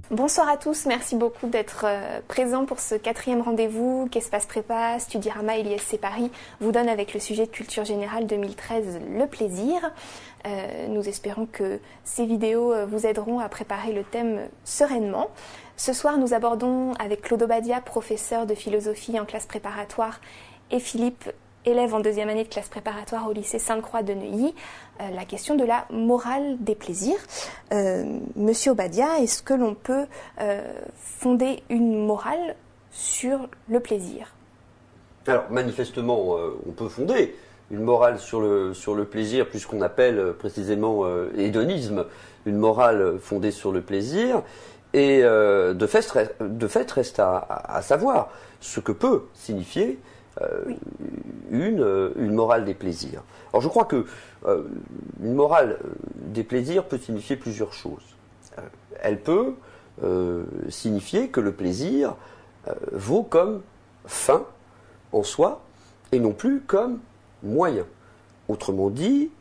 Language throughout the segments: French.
Bonsoir à tous, merci beaucoup d'être présents pour ce 4e rendez-vous qu'Espace Prépa, Studirama et l'ISC Paris vous donne avec le sujet de culture générale 2013, le plaisir. Nous espérons que ces vidéos vous aideront à préparer le thème sereinement. Ce soir, nous abordons avec Claude Obadia, professeur de philosophie en classe préparatoire, et Philippe, élève en 2e année de classe préparatoire au lycée Sainte-Croix de Neuilly, la question de la morale des plaisirs. Monsieur Obadia, est-ce que l'on peut fonder une morale sur le plaisir? Alors, manifestement, on peut fonder une morale sur le plaisir, puisqu'on appelle précisément hédonisme, une morale fondée sur le plaisir. Et de fait, reste à savoir ce que peut signifier une morale des plaisirs. Alors je crois que une morale des plaisirs peut signifier plusieurs choses. Elle peut signifier que le plaisir vaut comme fin en soi et non plus comme moyen. Autrement dit,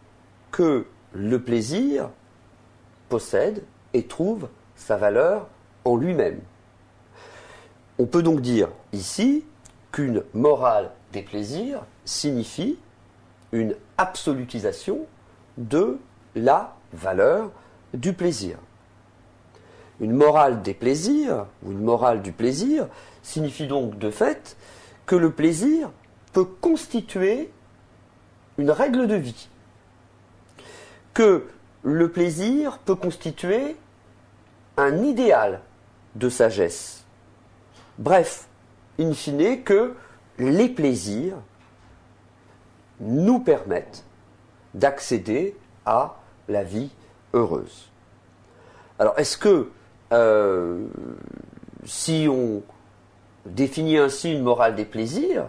que le plaisir possède et trouve sa valeur en lui-même. On peut donc dire ici qu'une morale des plaisirs signifie une absolutisation de la valeur du plaisir. Une morale des plaisirs, ou une morale du plaisir, signifie donc de fait que le plaisir peut constituer une règle de vie, que le plaisir peut constituer un idéal de sagesse. Bref, in fine, que les plaisirs nous permettent d'accéder à la vie heureuse. Alors, est-ce que si on définit ainsi une morale des plaisirs,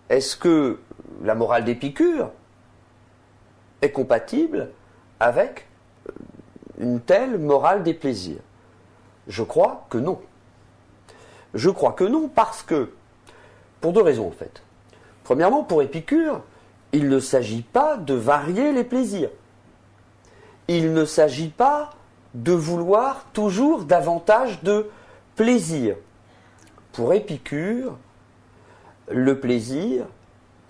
est-ce que la morale d'Épicure est compatible avec une telle morale des plaisirs? Je crois que non. Je crois que non parce que, pour deux raisons en fait. Premièrement, pour Épicure, il ne s'agit pas de varier les plaisirs. Il ne s'agit pas de vouloir toujours davantage de plaisir. Pour Épicure, le plaisir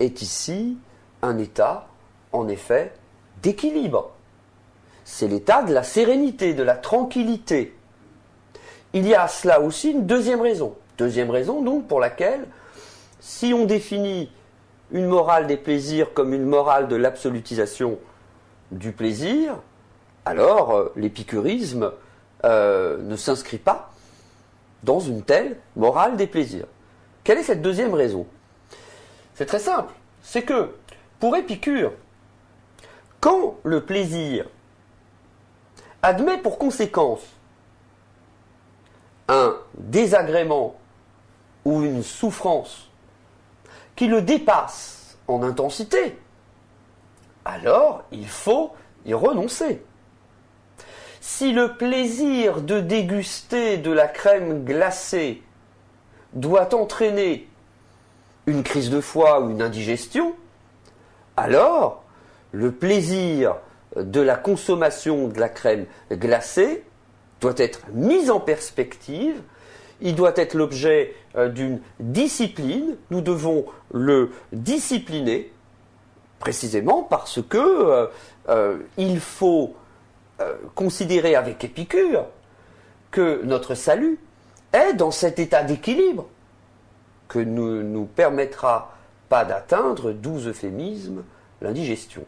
est ici un état, en effet, d'équilibre. C'est l'état de la sérénité, de la tranquillité. Il y a à cela aussi une deuxième raison. Deuxième raison, donc, pour laquelle, si on définit une morale des plaisirs comme une morale de l'absolutisation du plaisir, alors l'épicurisme ne s'inscrit pas dans une telle morale des plaisirs. Quelle est cette deuxième raison? C'est très simple. C'est que, pour Épicure, quand le plaisir admet pour conséquence un désagrément ou une souffrance qui le dépasse en intensité, alors il faut y renoncer. Si le plaisir de déguster de la crème glacée doit entraîner une crise de foie ou une indigestion, alors le plaisir de la consommation de la crème glacée doit être mis en perspective, il doit être l'objet d'une discipline, nous devons le discipliner, précisément parce que il faut considérer avec Épicure que notre salut est dans cet état d'équilibre que ne nous permettra pas d'atteindre, doux euphémisme, l'indigestion.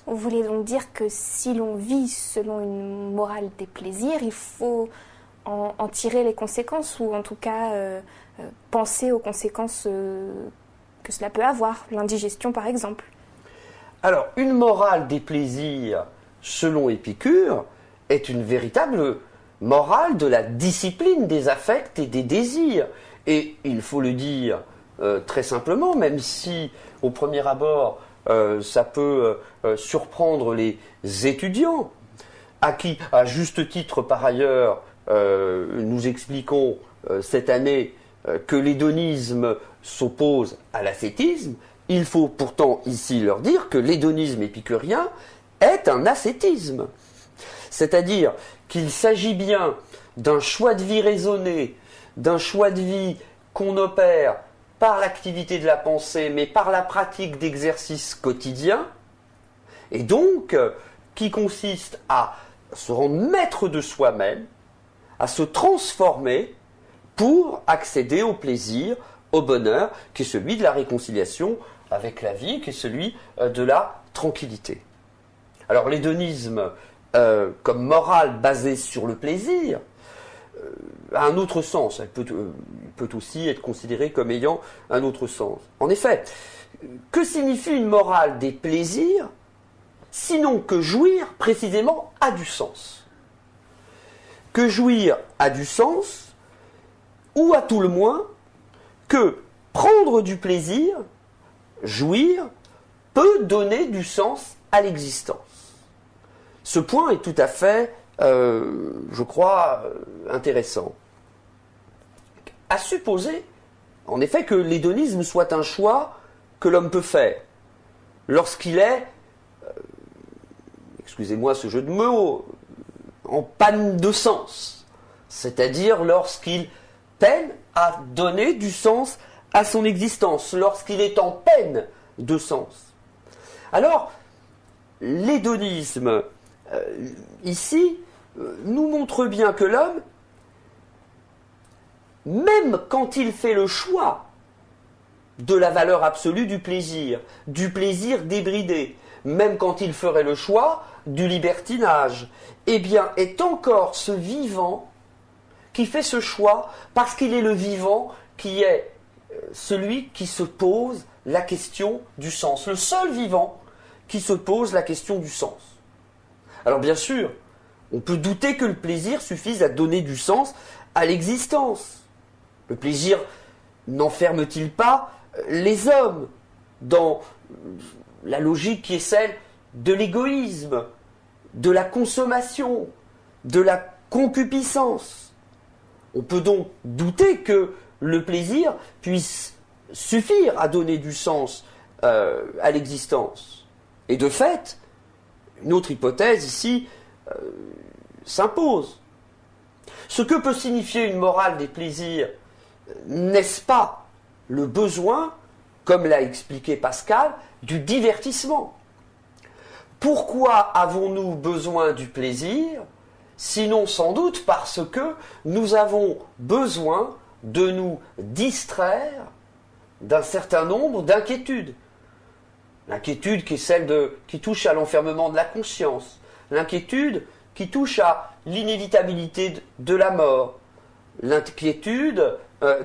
Vous voulez donc dire que si l'on vit selon une morale des plaisirs, il faut en tirer les conséquences, ou en tout cas penser aux conséquences que cela peut avoir, l'indigestion par exemple? Alors, une morale des plaisirs, selon Épicure, est une véritable morale de la discipline des affects et des désirs. Et il faut le dire très simplement, même si au premier abord ça peut surprendre les étudiants, à qui, à juste titre par ailleurs, nous expliquons cette année que l'hédonisme s'oppose à l'ascétisme. Il faut pourtant ici leur dire que l'hédonisme épicurien est un ascétisme. C'est-à-dire qu'il s'agit bien d'un choix de vie raisonné, d'un choix de vie qu'on opère par l'activité de la pensée, mais par la pratique d'exercices quotidiens, et donc qui consiste à se rendre maître de soi-même, à se transformer pour accéder au plaisir, au bonheur, qui est celui de la réconciliation avec la vie, qui est celui de la tranquillité. Alors l'hédonisme, comme morale basée sur le plaisir, a un autre sens. Elle peut aussi être considérée comme ayant un autre sens. En effet, que signifie une morale des plaisirs, sinon que jouir, précisément, a du sens? Que jouir a du sens, ou à tout le moins, que prendre du plaisir, jouir, peut donner du sens à l'existence. Ce point est tout à fait, je crois, intéressant. À supposer, en effet, que l'hédonisme soit un choix que l'homme peut faire lorsqu'il est, excusez-moi ce jeu de mots, en panne de sens, c'est-à-dire lorsqu'il peine à donner du sens à son existence, lorsqu'il est en peine de sens. Alors, l'hédonisme, ici, nous montre bien que l'homme, même quand il fait le choix de la valeur absolue du plaisir débridé, même quand il ferait le choix du libertinage, eh bien, est encore ce vivant qui fait ce choix parce qu'il est le vivant qui est celui qui se pose la question du sens, le seul vivant qui se pose la question du sens. Alors bien sûr, on peut douter que le plaisir suffise à donner du sens à l'existence. Le plaisir n'enferme-t-il pas les hommes dans la logique qui est celle de l'égoïsme, de la consommation, de la concupiscence? On peut donc douter que le plaisir puisse suffire à donner du sens à l'existence. Et de fait, une autre hypothèse ici s'impose. Ce que peut signifier une morale des plaisirs, n'est-ce pas le besoin, comme l'a expliqué Pascal, du divertissement? Pourquoi avons-nous besoin du plaisir? Sinon sans doute parce que nous avons besoin de nous distraire d'un certain nombre d'inquiétudes. L'inquiétude qui est celle qui touche à l'enfermement de la conscience, l'inquiétude qui touche à l'inévitabilité de la mort, l'inquiétude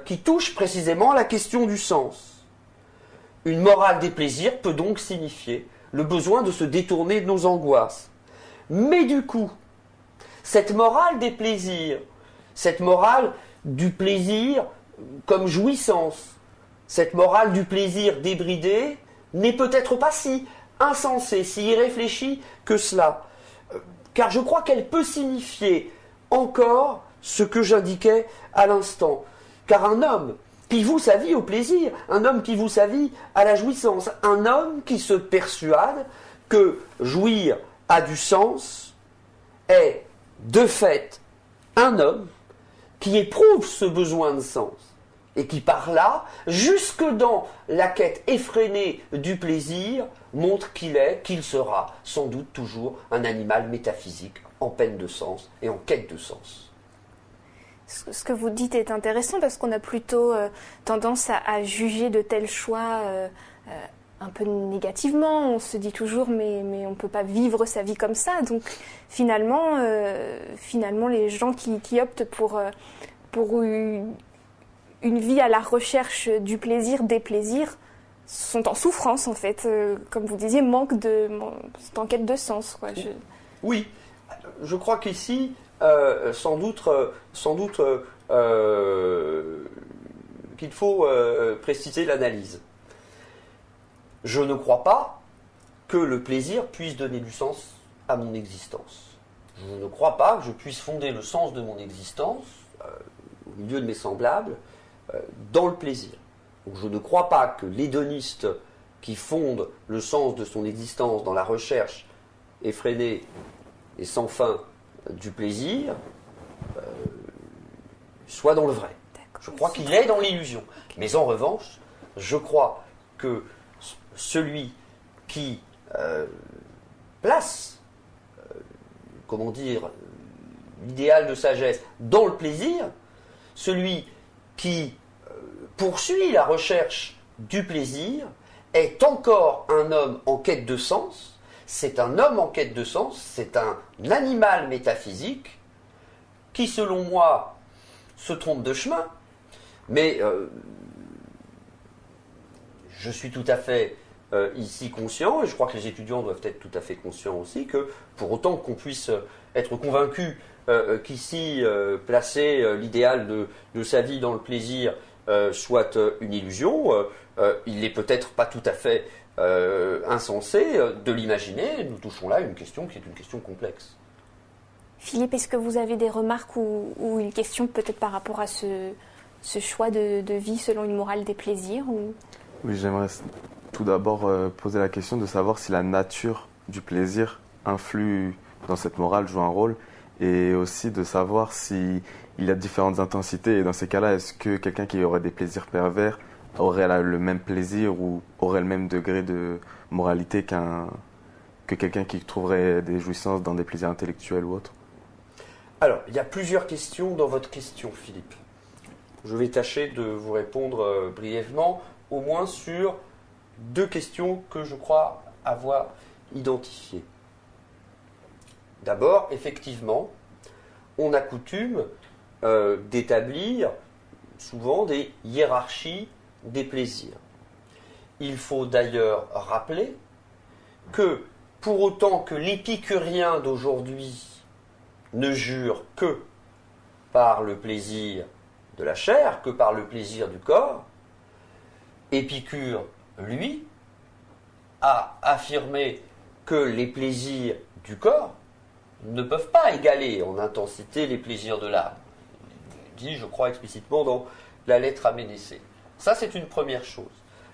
qui touche précisément la question du sens. Une morale des plaisirs peut donc signifier le besoin de se détourner de nos angoisses. Mais du coup, cette morale des plaisirs, cette morale du plaisir comme jouissance, cette morale du plaisir débridé n'est peut-être pas si insensée, si irréfléchie que cela. Car je crois qu'elle peut signifier encore ce que j'indiquais à l'instant. Car un homme qui voue sa vie au plaisir, un homme qui voue sa vie à la jouissance, un homme qui se persuade que jouir a du sens, est de fait un homme qui éprouve ce besoin de sens et qui par là, jusque dans la quête effrénée du plaisir, montre qu'il sera sans doute toujours un animal métaphysique en peine de sens et en quête de sens. Ce que vous dites est intéressant parce qu'on a plutôt tendance à juger de tels choix un peu négativement. On se dit toujours mais on ne peut pas vivre sa vie comme ça. Donc finalement les gens qui optent pour une vie à la recherche du plaisir, des plaisirs, sont en souffrance en fait. Comme vous disiez, c'est en quête de sens, quoi. Oui, je crois qu'ici, sans doute qu'il faut préciser l'analyse. Je ne crois pas que le plaisir puisse donner du sens à mon existence. Je ne crois pas que je puisse fonder le sens de mon existence, au milieu de mes semblables, dans le plaisir. Donc je ne crois pas que l'hédoniste qui fonde le sens de son existence dans la recherche effréné et sans fin du plaisir soit dans le vrai. Je crois qu'il est dans l'illusion. Mais en revanche, je crois que celui qui place, comment dire, l'idéal de sagesse dans le plaisir, celui qui poursuit la recherche du plaisir, est encore un homme en quête de sens. C'est un homme en quête de sens, c'est un animal métaphysique qui, selon moi, se trompe de chemin. Mais je suis tout à fait ici conscient, et je crois que les étudiants doivent être tout à fait conscients aussi, que pour autant qu'on puisse être convaincu qu'ici, placer l'idéal de sa vie dans le plaisir soit une illusion, il n'est peut-être pas tout à fait insensé de l'imaginer. Nous touchons là une question qui est une question complexe. Philippe, est-ce que vous avez des remarques ou une question peut-être par rapport à ce choix de vie selon une morale des plaisirs Oui, j'aimerais tout d'abord poser la question de savoir si la nature du plaisir influe dans cette morale, joue un rôle, et aussi de savoir s'il y a différentes intensités, et dans ces cas-là, est-ce que quelqu'un qui aurait des plaisirs pervers aurait le même plaisir ou aurait le même degré de moralité que quelqu'un qui trouverait des jouissances dans des plaisirs intellectuels ou autres? Alors, il y a plusieurs questions dans votre question, Philippe. Je vais tâcher de vous répondre brièvement, au moins sur deux questions que je crois avoir identifiées. D'abord, effectivement, on a coutume d'établir souvent des hiérarchies des plaisirs. Il faut d'ailleurs rappeler que, pour autant que l'épicurien d'aujourd'hui ne jure que par le plaisir de la chair, que par le plaisir du corps, Épicure, lui, a affirmé que les plaisirs du corps ne peuvent pas égaler en intensité les plaisirs de l'âme. Il dit, je crois explicitement dans la lettre à Ménécée. Ça, c'est une première chose.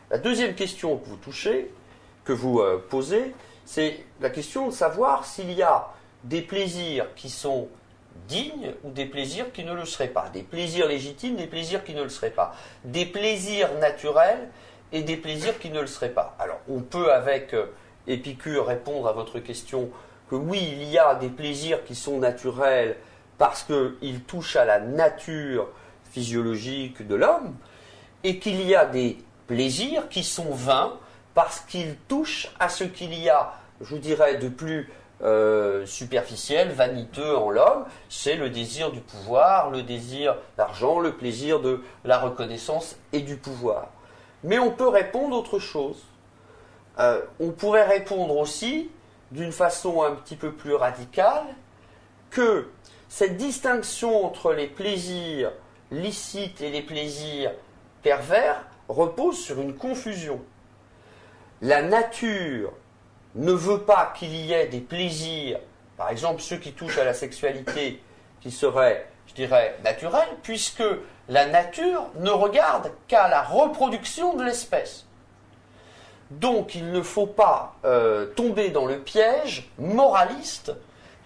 La deuxième question que vous touchez, que vous posez, c'est la question de savoir s'il y a des plaisirs qui sont dignes ou des plaisirs qui ne le seraient pas. Des plaisirs légitimes, des plaisirs qui ne le seraient pas. Des plaisirs naturels et des plaisirs qui ne le seraient pas. Alors, on peut, avec Épicure, répondre à votre question que oui, il y a des plaisirs qui sont naturels parce qu'ils touchent à la nature physiologique de l'homme, et qu'il y a des plaisirs qui sont vains parce qu'ils touchent à ce qu'il y a, je dirais, de plus superficiel, vaniteux en l'homme. C'est le désir du pouvoir, le désir d'argent, le plaisir de la reconnaissance et du pouvoir. Mais on peut répondre autre chose. On pourrait répondre aussi, d'une façon un petit peu plus radicale, que cette distinction entre les plaisirs licites et les plaisirs pervers repose sur une confusion. La nature ne veut pas qu'il y ait des plaisirs, par exemple ceux qui touchent à la sexualité, qui seraient, je dirais, naturels, puisque la nature ne regarde qu'à la reproduction de l'espèce. Donc il ne faut pas tomber dans le piège moraliste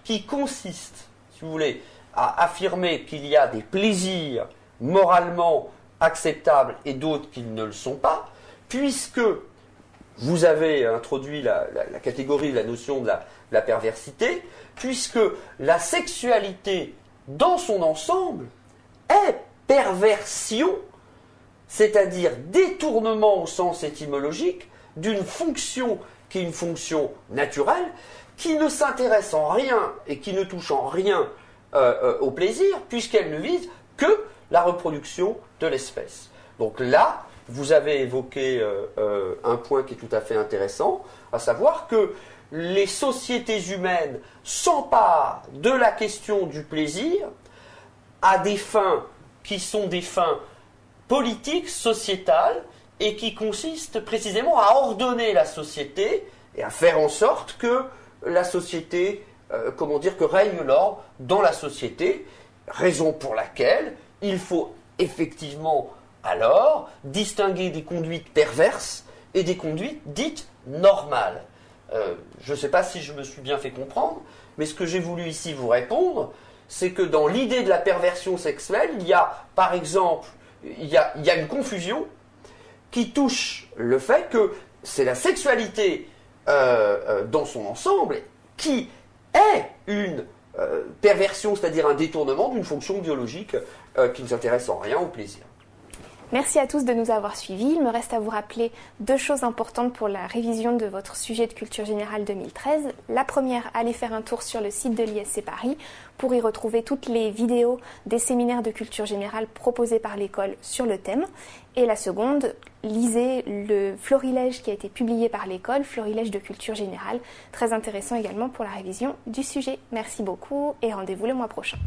qui consiste, si vous voulez, à affirmer qu'il y a des plaisirs moralement acceptables et d'autres qui ne le sont pas, puisque vous avez introduit la catégorie, la notion de la perversité, puisque la sexualité, dans son ensemble, est perversion, c'est-à-dire détournement au sens étymologique d'une fonction qui est une fonction naturelle, qui ne s'intéresse en rien et qui ne touche en rien au plaisir, puisqu'elle ne vise que la reproduction de l'espèce. Donc là, vous avez évoqué un point qui est tout à fait intéressant, à savoir que les sociétés humaines s'emparent de la question du plaisir à des fins qui sont des fins politiques, sociétales, et qui consistent précisément à ordonner la société et à faire en sorte que la société, que règne l'ordre dans la société, raison pour laquelle il faut effectivement alors distinguer des conduites perverses et des conduites dites normales. Je ne sais pas si je me suis bien fait comprendre, mais ce que j'ai voulu ici vous répondre, c'est que dans l'idée de la perversion sexuelle, il y a, par exemple, il y a une confusion qui touche le fait que c'est la sexualité dans son ensemble qui est une perversion, c'est-à-dire un détournement d'une fonction biologique qui ne s'intéresse en rien au plaisir. Merci à tous de nous avoir suivis. Il me reste à vous rappeler 2 choses importantes pour la révision de votre sujet de culture générale 2013. La première, allez faire un tour sur le site de l'ISC Paris pour y retrouver toutes les vidéos des séminaires de culture générale proposés par l'école sur le thème. Et la seconde, lisez le florilège qui a été publié par l'école, florilège de culture générale, très intéressant également pour la révision du sujet. Merci beaucoup et rendez-vous le mois prochain.